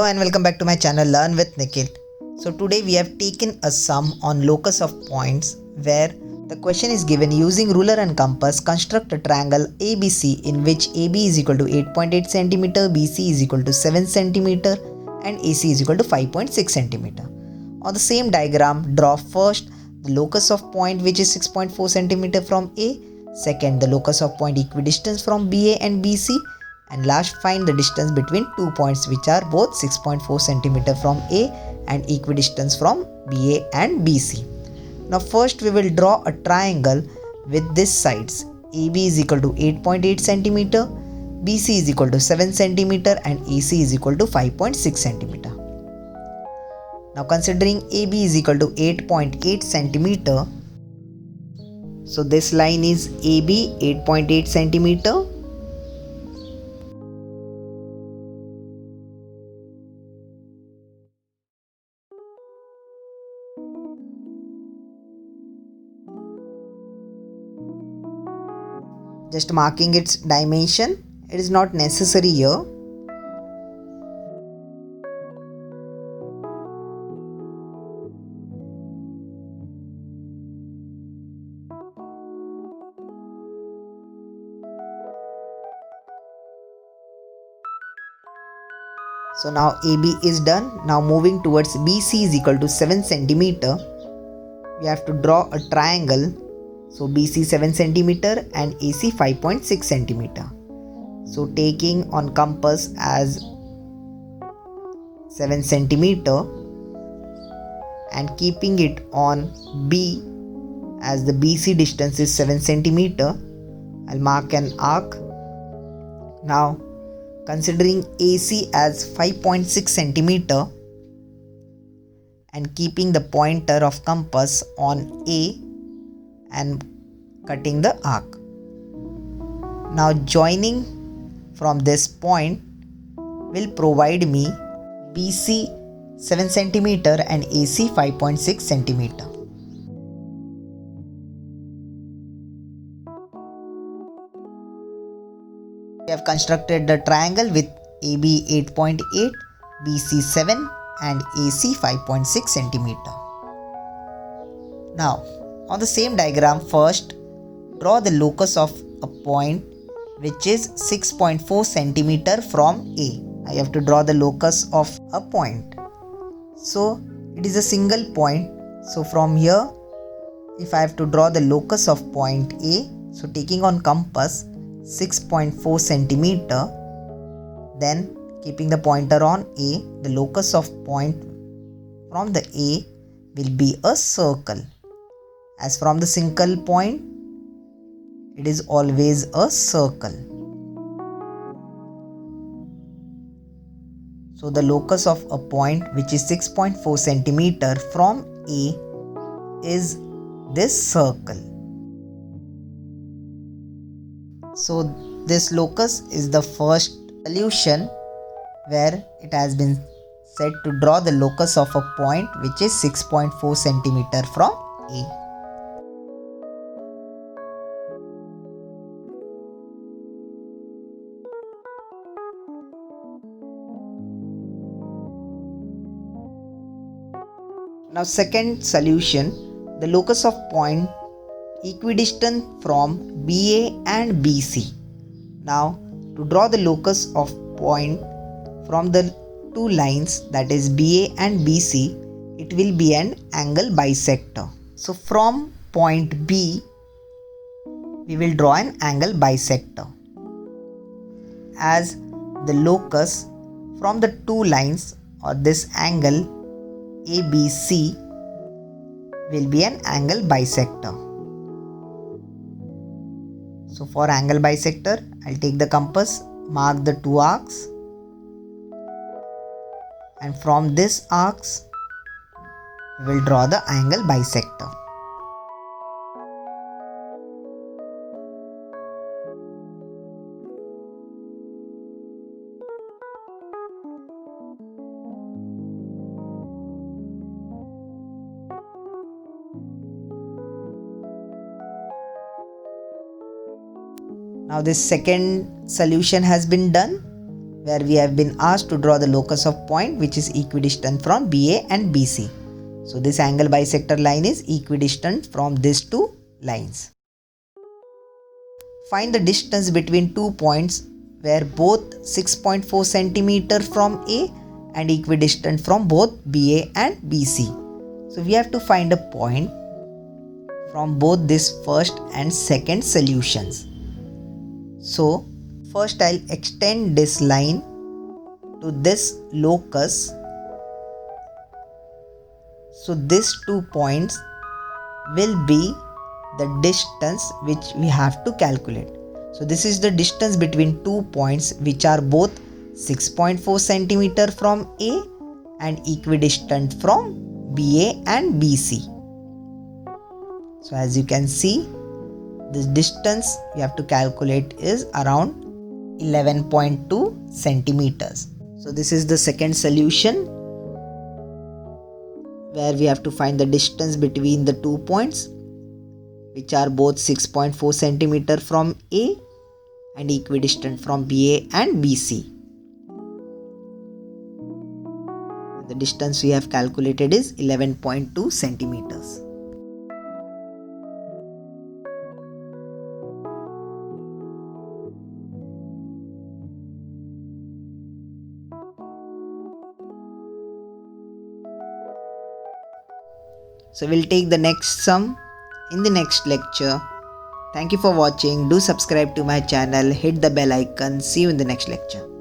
and welcome back to my channel Learn with Nikhil. So today we have taken a sum on locus of points where the question is given using ruler and compass construct a triangle ABC in which AB is equal to 8.8 cm, BC is equal to 7 cm and AC is equal to 5.6 cm. On the same diagram, draw first the locus of point which is 6.4 cm from A, second the locus of point equidistant from BA and BC, and last find the distance between two points which are both 6.4 cm from A and equidistant from BA and BC. Now first we will draw a triangle with these sides. AB is equal to 8.8 cm, BC is equal to 7 cm and AC is equal to 5.6 cm. Now considering AB is equal to 8.8 cm, so this line is AB 8.8 cm. Just marking its dimension, it is not necessary here. So now AB is done. Now moving towards BC is equal to 7 cm. We have to draw a triangle. So BC 7 cm and AC 5.6 cm. So taking on compass as 7 cm and keeping it on B as the BC distance is 7 cm, I'll mark an arc. Now considering AC as 5.6 cm and keeping the pointer of compass on A and cutting the arc. Now joining from this point will provide me BC 7 cm and AC 5.6 cm. We have constructed the triangle with AB 8.8, BC 7 and AC 5.6 cm. Now on the same diagram, first draw the locus of a point which is 6.4 cm from A. I have to draw the locus of a point. So it is a single point. So from here, if I have to draw the locus of point A, so taking on compass 6.4 cm, then keeping the pointer on A, the locus of point from the A will be a circle. As from the single point, it is always a circle. So the locus of a point which is 6.4 cm from A is this circle. So this locus is the first solution where it has been said to draw the locus of a point which is 6.4 cm from A. Now second solution, the locus of point equidistant from BA and BC. Now to draw the locus of point from the two lines, that is BA and BC, it will be an angle bisector. So from point B, we will draw an angle bisector, as the locus from the two lines or this angle ABC will be an angle bisector. So for angle bisector, I'll take the compass, mark the two arcs, and from this arcs, we will draw the angle bisector. Now this second solution has been done. where we have been asked to draw the locus of point which is equidistant from BA and BC. So this angle bisector line is equidistant from these two lines. Find the distance between 2 points where both 6.4 cm from A and equidistant from both BA and BC. So we have to find a point from both this first and second solutions. So first I'll extend this line to this locus. So these 2 points will be the distance which we have to calculate. So this is the distance between 2 points which are both 6.4 cm from A and equidistant from BA and BC. So as you can see, the distance we have to calculate is around 11.2 centimeters. So this is the second solution where we have to find the distance between the 2 points which are both 6.4 cm from A and equidistant from BA and BC. The distance we have calculated is 11.2 centimeters. So we'll take the next sum in the next lecture. Thank you for watching. Do subscribe to my channel, hit the bell icon. See you in the next lecture.